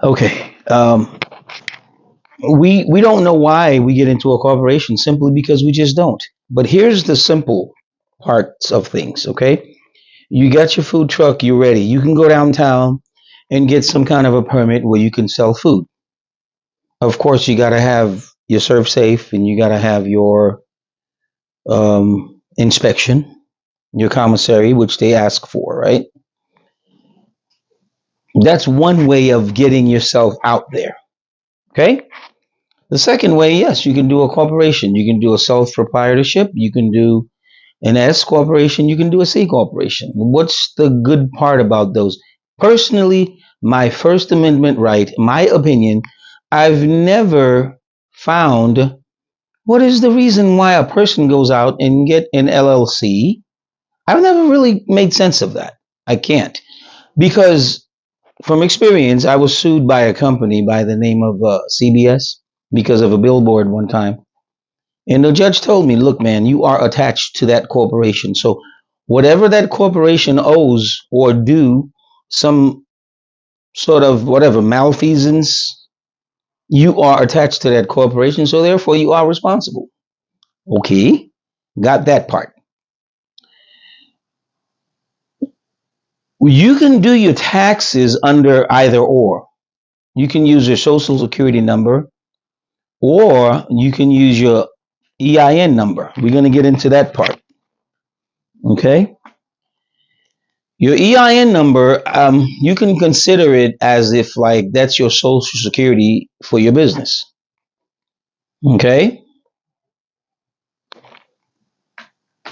Okay. We don't know why we get into a corporation simply because we just don't. But here's the simple parts of things. Okay. You got your food truck. You're ready. You can go downtown and get some kind of a permit where you can sell food. Of course, you got to have your serve safe and you got to have your inspection, your commissary, which they ask for, right? That's one way of getting yourself out there. Okay. The second way, yes, you can do a corporation. You can do a self proprietorship. You can do an S corporation. You can do a C corporation. What's the good part about those? Personally, my First Amendment right, my opinion, I've never found what is the reason why a person goes out and get an LLC. I've never really made sense of that. I can't because from experience, I was sued by a company by the name of CBS because of a billboard one time. And the judge told me, look, man, you are attached to that corporation. So whatever that corporation owes or do, some sort of whatever malfeasance, you are attached to that corporation. So therefore, you are responsible. Okay, got that part. You can do your taxes under either or. You can use your social security number or you can use your EIN number. We're going to get into that part. Okay. Your EIN number, you can consider it as if like that's your social security for your business. Okay.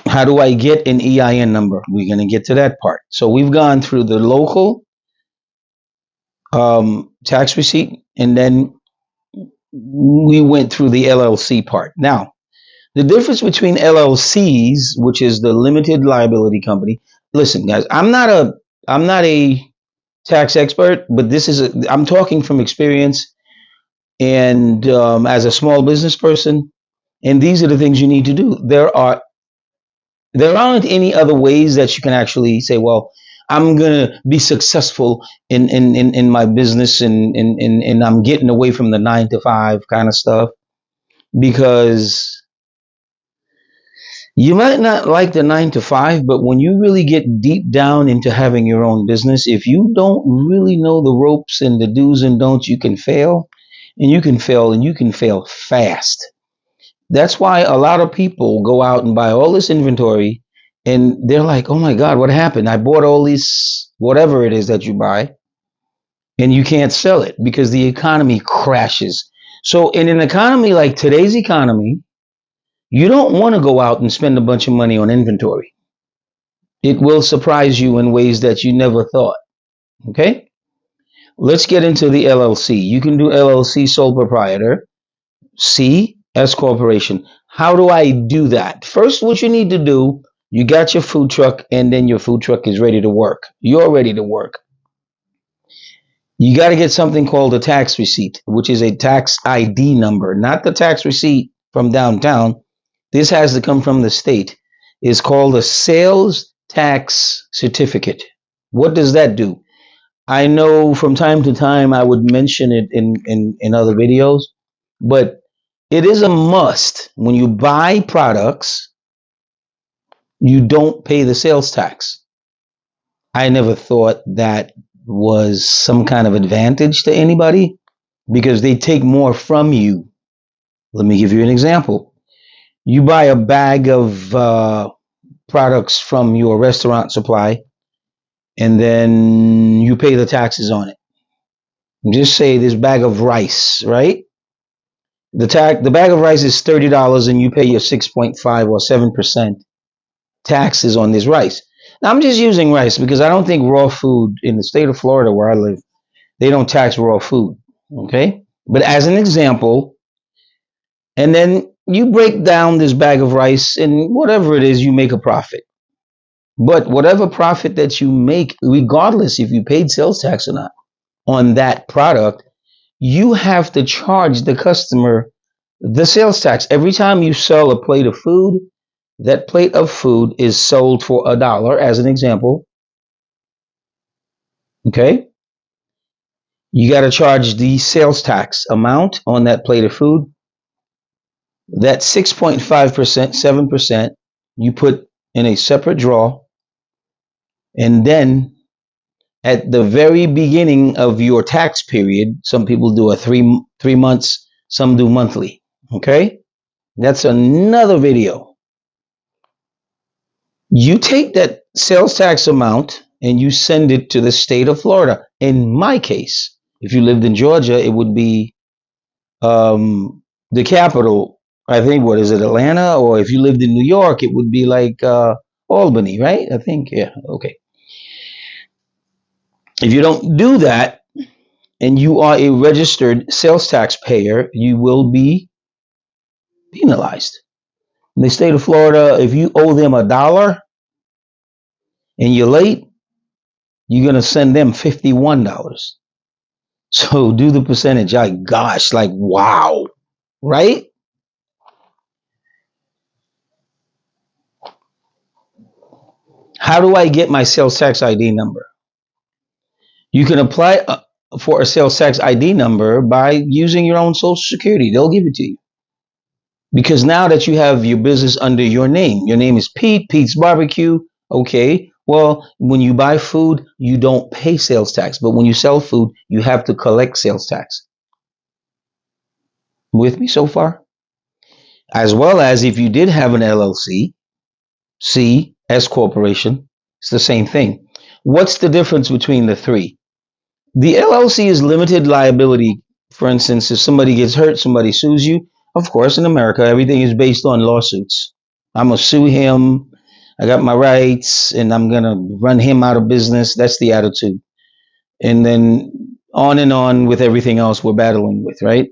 How do I get an EIN number? We're going to get to that part. So we've gone through the local tax receipt and then we went through the LLC part. Now, the difference between LLCs, which is the limited liability company. Listen, guys, I'm not a tax expert, but I'm talking from experience and as a small business person. And these are the things you need to do. There aren't any other ways that you can actually say, well, I'm gonna be successful in my business and I'm getting away from the 9 to 5 kind of stuff because you might not like the 9 to 5, but when you really get deep down into having your own business, if you don't really know the ropes and the do's and don'ts, you can fail and you can fail and you can fail fast. That's why a lot of people go out and buy all this inventory and they're like, oh my God, what happened? I bought all this, whatever it is that you buy, and you can't sell it because the economy crashes. So, in an economy like today's economy, you don't want to go out and spend a bunch of money on inventory. It will surprise you in ways that you never thought. Okay? Let's get into the LLC. You can do LLC sole proprietor, C S corporation. How do I do that? First, what you need to do, you got your food truck and then your food truck is ready to work. You're ready to work. You got to get something called a tax receipt, which is a tax ID number, not the tax receipt from downtown. This has to come from the state. It's called a sales tax certificate. What does that do? I know from time to time I would mention it in other videos, but it is a must. When you buy products, you don't pay the sales tax. I never thought that was some kind of advantage to anybody because they take more from you. Let me give you an example. You buy a bag of products from your restaurant supply and then you pay the taxes on it. Just say this bag of rice, right? The bag of rice is $30 and you pay your 6.5 or 7% taxes on this rice. Now I'm just using rice because I don't think raw food in the state of Florida where I live, they don't tax raw food. Okay? But as an example, and then you break down this bag of rice and whatever it is, you make a profit. But whatever profit that you make, regardless if you paid sales tax or not on that product, you have to charge the customer the sales tax. Every time you sell a plate of food, that plate of food is sold for $1, as an example. Okay. You got to charge the sales tax amount on that plate of food. That 6.5%, 7%, you put in a separate drawer. And then at the very beginning of your tax period, some people do a three months, some do monthly. Okay? That's another video. You take that sales tax amount and you send it to the state of Florida. In my case, if you lived in Georgia, it would be the capital. I think, what is it, Atlanta? Or if you lived in New York, it would be like Albany, right? I think, yeah, okay. If you don't do that and you are a registered sales tax payer, you will be penalized. In the state of Florida, if you owe them $1 and you're late, you're going to send them $51. So do the percentage. Gosh, like, wow, right? How do I get my sales tax ID number? You can apply for a sales tax ID number by using your own social security. They'll give it to you. Because now that you have your business under your name is Pete's Barbecue. Okay. Well, when you buy food, you don't pay sales tax. But when you sell food, you have to collect sales tax. With me so far? As well as if you did have an LLC, C, S corporation, it's the same thing. What's the difference between the three? The LLC is limited liability. For instance, if somebody gets hurt, somebody sues you. Of course, in America, everything is based on lawsuits. I'm going to sue him. I got my rights and I'm going to run him out of business. That's the attitude. And then on and on with everything else we're battling with, right?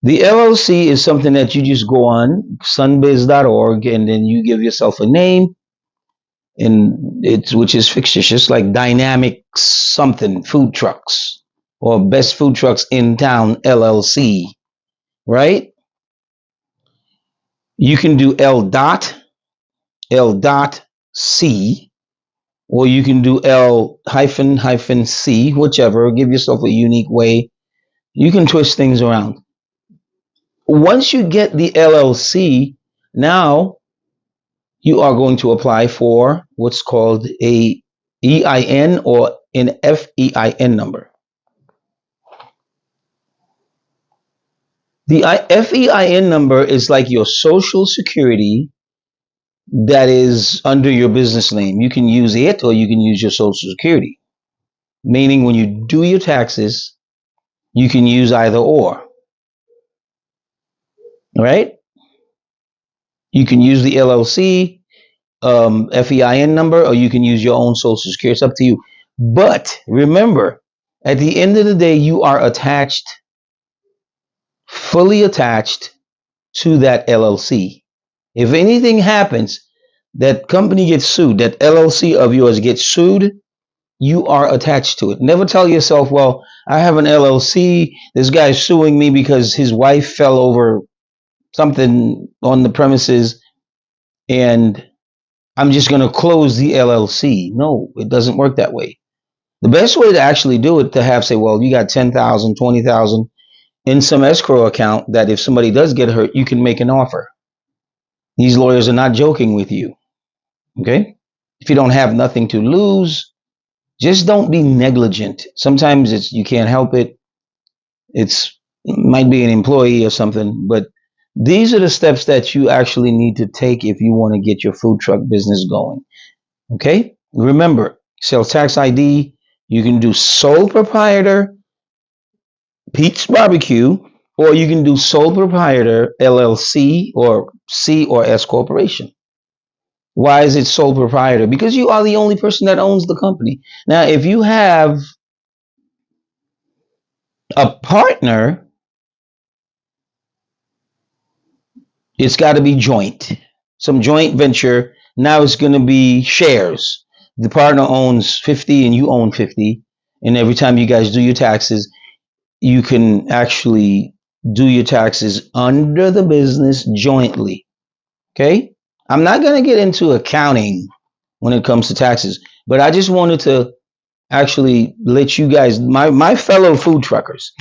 The LLC is something that you just go on sunbiz.org and then you give yourself a name, and it's which is fictitious, like Dynamic something food trucks or Best Food Trucks in Town LLC, right? You can do L dot C, or you can do L hyphen C, whichever. Give yourself a unique way. You can twist things around. Once you get the LLC, now you are going to apply for what's called a EIN or an FEIN number. The FEIN number is like your social security that is under your business name. You can use it or you can use your social security. Meaning when you do your taxes, you can use either or. Right? You can use the LLC FEIN number, or you can use your own social security. It's up to you. But remember, at the end of the day, you are attached, fully attached to that LLC. If anything happens, that company gets sued, that LLC of yours gets sued, you are attached to it. Never tell yourself, well, I have an LLC. This guy's suing me because his wife fell over something on the premises and I'm just going to close the LLC. No, it doesn't work that way. The best way to actually do it to have say, well, you got 10,000, 20,000 in some escrow account that if somebody does get hurt, you can make an offer. These lawyers are not joking with you. Okay? If you don't have nothing to lose, just don't be negligent. Sometimes it's you can't help it. It might be an employee or something, but these are the steps that you actually need to take if you want to get your food truck business going. Okay? Remember, sales tax ID, you can do sole proprietor, Pete's Barbecue, or you can do sole proprietor, LLC, or C or S corporation. Why is it sole proprietor? Because you are the only person that owns the company. Now, if you have a partner, it's got to be joint. Some joint venture. Now it's going to be shares. The partner owns 50 and you own 50. And every time you guys do your taxes, you can actually do your taxes under the business jointly. Okay? I'm not going to get into accounting when it comes to taxes, but I just wanted to actually let you guys, my fellow food truckers,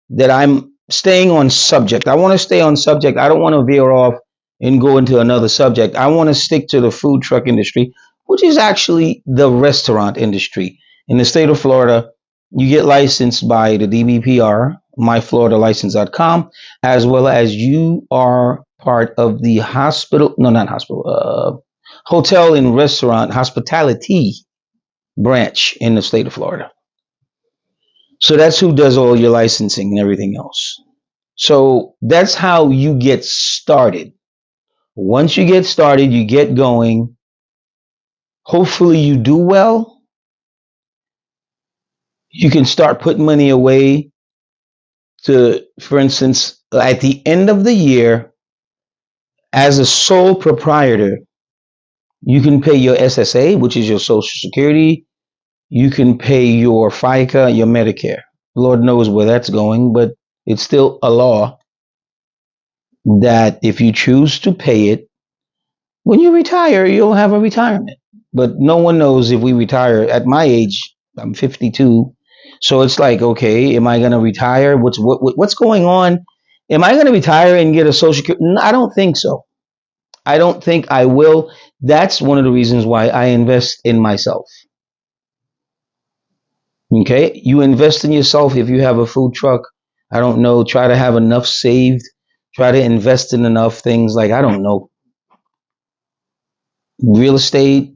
that I'm staying on subject. I want to stay on subject. I don't want to veer off and go into another subject. I want to stick to the food truck industry, which is actually the restaurant industry. In the state of Florida, you get licensed by the DBPR, myfloridalicense.com, as well as you are part of the hospital, no, not hospital, hotel and restaurant hospitality branch in the state of Florida. So that's who does all your licensing and everything else. So that's how you get started. Once you get started, you get going. Hopefully, you do well. You can start putting money away to, for instance, at the end of the year, as a sole proprietor, you can pay your SSA, which is your Social Security. You can pay your FICA, your Medicare. Lord knows where that's going, but it's still a law that if you choose to pay it, when you retire, you'll have a retirement. But no one knows if we retire. At my age, I'm 52. So it's like, okay, am I going to retire? What's going on? Am I going to retire and get a social security? I don't think so. I don't think I will. That's one of the reasons why I invest in myself. Okay? You invest in yourself if you have a food truck. I don't know, try to have enough saved. Try to invest in enough things like, I don't know, real estate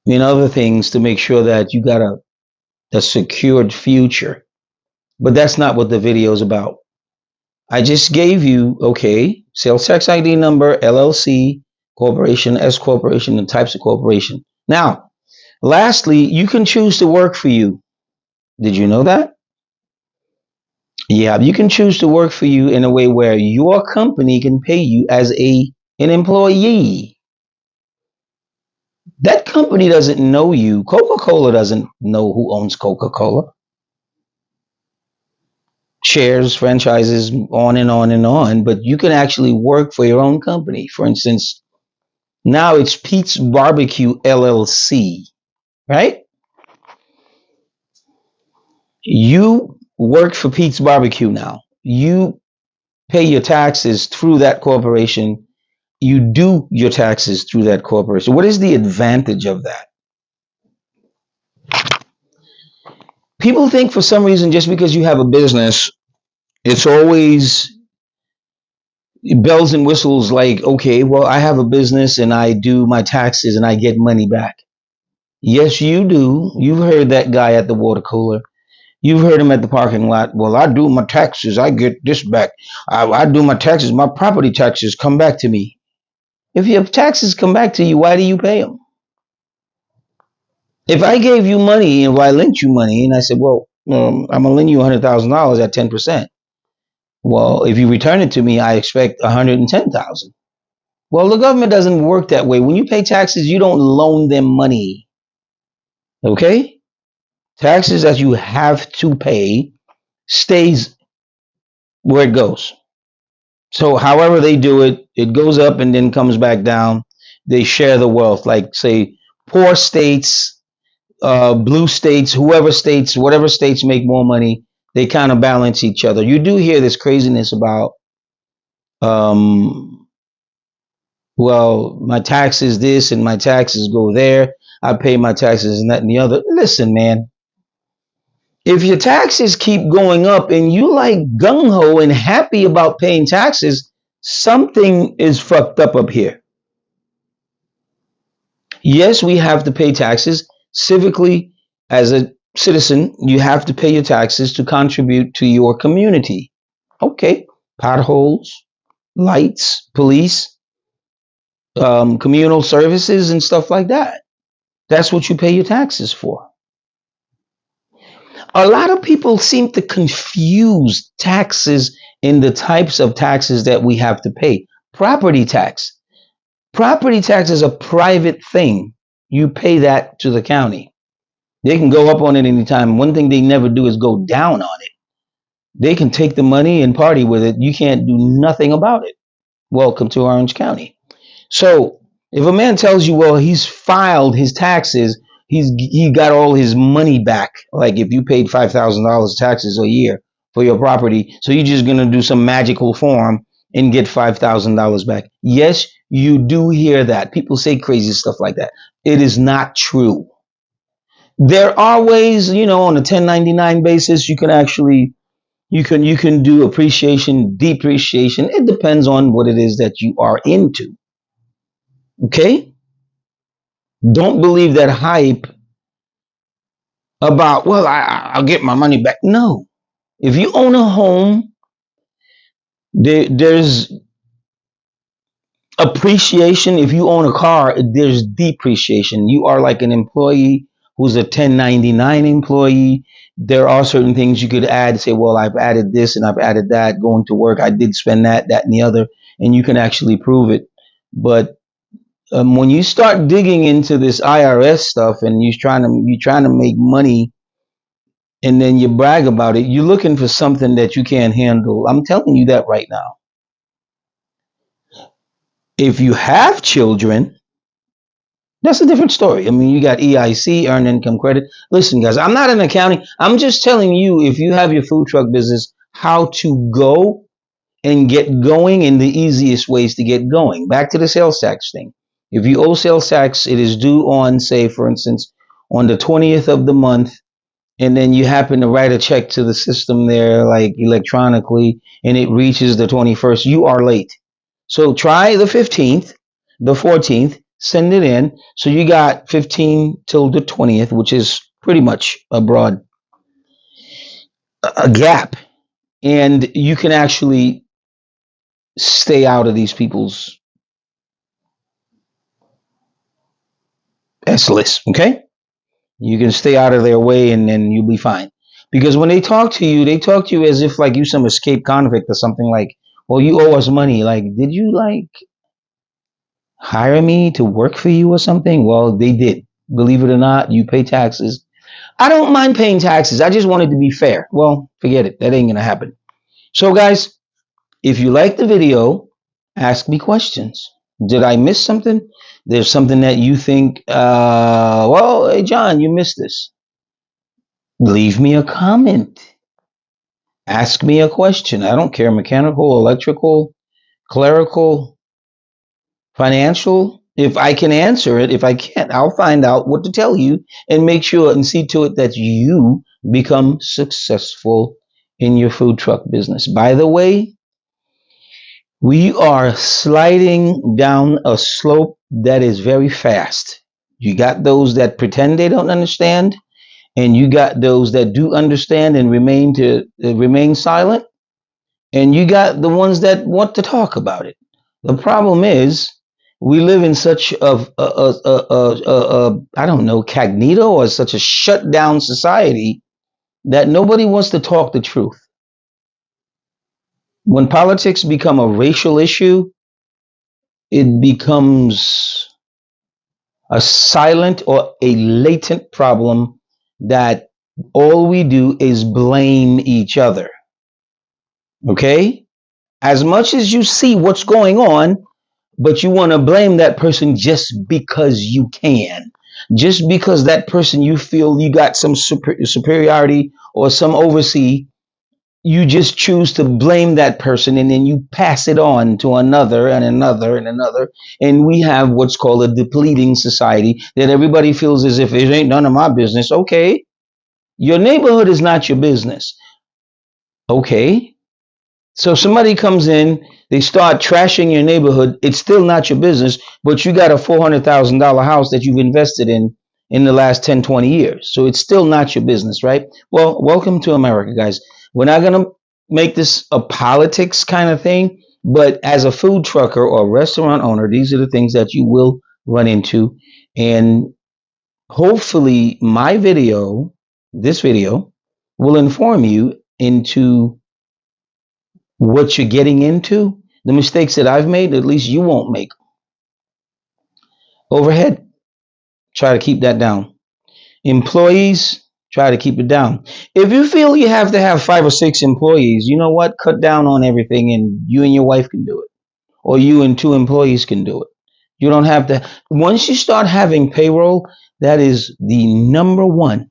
and other things to make sure that you got a secured future. But that's not what the video is about. I just gave you, okay, sales tax ID number, LLC, corporation, S corporation, and types of corporation. Now, lastly, you can choose to work for you. Did you know that? Yeah, you can choose to work for you in a way where your company can pay you as an employee. That company doesn't know you. Coca-Cola doesn't know who owns Coca-Cola. Shares, franchises, on and on and on. But you can actually work for your own company. For instance, now it's Pete's Barbecue LLC, right? You work for Pete's Barbecue now. You pay your taxes through that corporation. You do your taxes through that corporation. What is the advantage of that? People think for some reason just because you have a business, it's always bells and whistles like, okay, well, I have a business and I do my taxes and I get money back. Yes, you do. You've heard that guy at the water cooler. You've heard him at the parking lot. Well, I do my taxes. I get this back. I do my taxes. My property taxes come back to me. If your taxes come back to you, why do you pay them? If I gave you money and I lent you money and I said, well, I'm going to lend you $100,000 at 10%. Well, if you return it to me, I expect 110,000. Well, the government doesn't work that way. When you pay taxes, you don't loan them money. Okay? Taxes that you have to pay stays where it goes. So however they do it, it goes up and then comes back down. They share the wealth. Like say poor states, blue states, whoever states, whatever states make more money, they kind of balance each other. You do hear this craziness about um, well, my taxes this and my taxes go there. I pay my taxes and that and the other. Listen, man, if your taxes keep going up and you like gung ho and happy about paying taxes, something is fucked up here. Yes, we have to pay taxes civically. As a citizen, you have to pay your taxes to contribute to your community. Okay, potholes, lights, police, communal services, and stuff like that. That's what you pay your taxes for. A lot of people seem to confuse taxes in the types of taxes that we have to pay. Property tax. Property tax is a private thing. You pay that to the county. They can go up on it anytime. One thing they never do is go down on it. They can take the money and party with it. You can't do nothing about it. Welcome to Orange County. So if a man tells you, well, he's filed his taxes, he got all his money back. Like if you paid $5,000 taxes a year for your property, so you're just gonna do some magical form and get $5,000 back. Yes, you do hear that. People say crazy stuff like that. It is not true. There are ways, on a 1099 basis, you can actually you can do appreciation, depreciation. It depends on what it is that you are into. Okay? Don't believe that hype about, well, I'll get my money back. No. If you own a home, there's appreciation. If you own a car, there's depreciation. You are like an employee who's a 1099 employee. There are certain things you could add, say, well, I've added this and I've added that. Going to work, I did spend that, and the other, and you can actually prove it. But when you start digging into this IRS stuff and you're trying to make money and then you brag about it, you're looking for something that you can't handle. I'm telling you that right now. If you have children, that's a different story. I mean, you got EIC, earned income credit. Listen, guys, I'm not an accounting. I'm just telling you, if you have your food truck business, how to go and get going and the easiest ways to get going. Back to the sales tax thing. If you owe sales tax, it is due on, say, for instance, on the 20th of the month, and then you happen to write a check to the system there, like electronically, and it reaches the 21st, you are late. So try the 15th, the 14th, send it in. So you got 15 till the 20th, which is pretty much a gap. And you can actually stay out of these people's S list. Okay. You can stay out of their way and then you'll be fine. Because when they talk to you as if like you some escaped convict or something like, well, you owe us money. Like, did you like hire me to work for you or something? Well, they did. Believe it or not, you pay taxes. I don't mind paying taxes. I just want it to be fair. Well, forget it. That ain't gonna happen. So, guys, if you like the video, ask me questions. Did I miss something? There's something that you think, well, hey, John, you missed this. Leave me a comment. Ask me a question. I don't care. Mechanical, electrical, clerical, financial. If I can answer it, if I can't, I'll find out what to tell you and make sure and see to it that you become successful in your food truck business. By the way, we are sliding down a slope that is very fast. You got those that pretend they don't understand, and you got those that do understand and remain silent, and you got the ones that want to talk about it. The problem is we live in such a I don't know, cognito, or such a shut down society that nobody wants to talk the truth. When politics become a racial issue, it becomes a silent or a latent problem that all we do is blame each other. Okay? As much as you see what's going on, but you want to blame that person just because you can. Just because that person you feel you got some superiority or some oversee, you just choose to blame that person and then you pass it on to another and another and another. And we have what's called a depleting society that everybody feels as if it ain't none of my business. Okay. Your neighborhood is not your business. Okay. So somebody comes in, they start trashing your neighborhood. It's still not your business, but you got a $400,000 house that you've invested in the last 10, 20 years. So it's still not your business, right? Well, welcome to America, guys. We're not going to make this a politics kind of thing, but as a food trucker or restaurant owner, these are the things that you will run into. And hopefully this video will inform you into what you're getting into. The mistakes that I've made, at least you won't make. Overhead, try to keep that down. Employees, try to keep it down. If you feel you have to have 5 or 6 employees, you know what? Cut down on everything and you and your wife can do it. Or you and 2 employees can do it. You don't have to. Once you start having payroll, That is the number one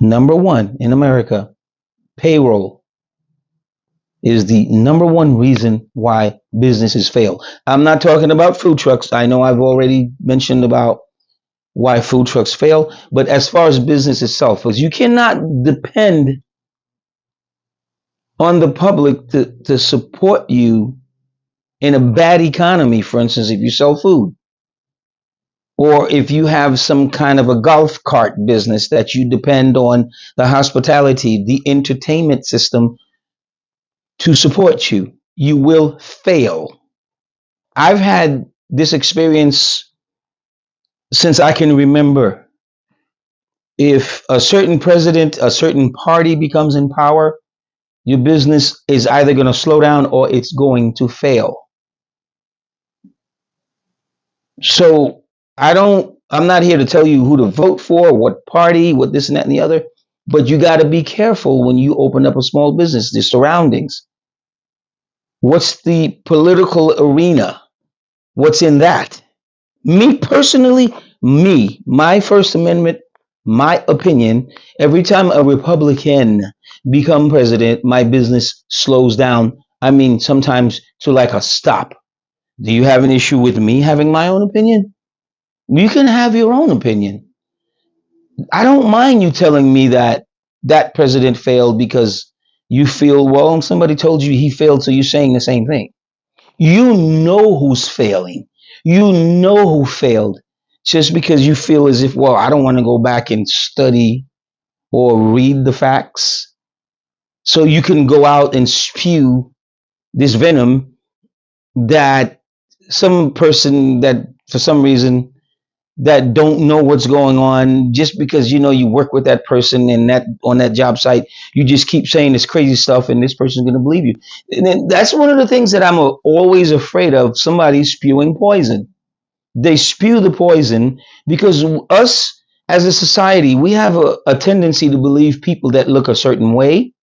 in America. Payroll is the number one reason why businesses fail. I'm not talking about food trucks. I know I've already mentioned about why food trucks fail, but as far as business itself, because you cannot depend on the public to support you in a bad economy. For instance, if you sell food, or if you have some kind of a golf cart business that you depend on the hospitality, the entertainment system to support you, you will fail. I've had this experience since I can remember. If a certain president, a certain party becomes in power, your business is either going to slow down or it's going to fail. So I'm not here to tell you who to vote for, what party, what this and that and the other, but you got to be careful when you open up a small business, the surroundings. What's the political arena? What's in that? Me personally, my First Amendment, my opinion, every time a Republican become president, my business slows down. I mean, sometimes to like a stop. Do you have an issue with me having my own opinion? You can have your own opinion. I don't mind you telling me that that president failed because you feel, well, somebody told you he failed, so you're saying the same thing. You know who's failing. You know who failed. Just because you feel as if, well, I don't want to go back and study or read the facts. So you can go out and spew this venom that some person that for some reason that don't know what's going on, just because you work with that person and that on that job site, you just keep saying this crazy stuff and this person's going to believe you. And then that's one of the things that I'm always afraid of, somebody spewing poison. They spew the poison because us as a society, we have a tendency to believe people that look a certain way,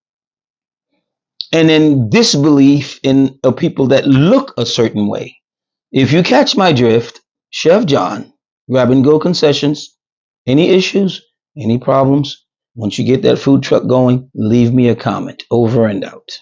and then disbelief in people that look a certain way. If you catch my drift, Chef John, grab and go concessions. Any issues, any problems, once you get that food truck going, leave me a comment. Over and out.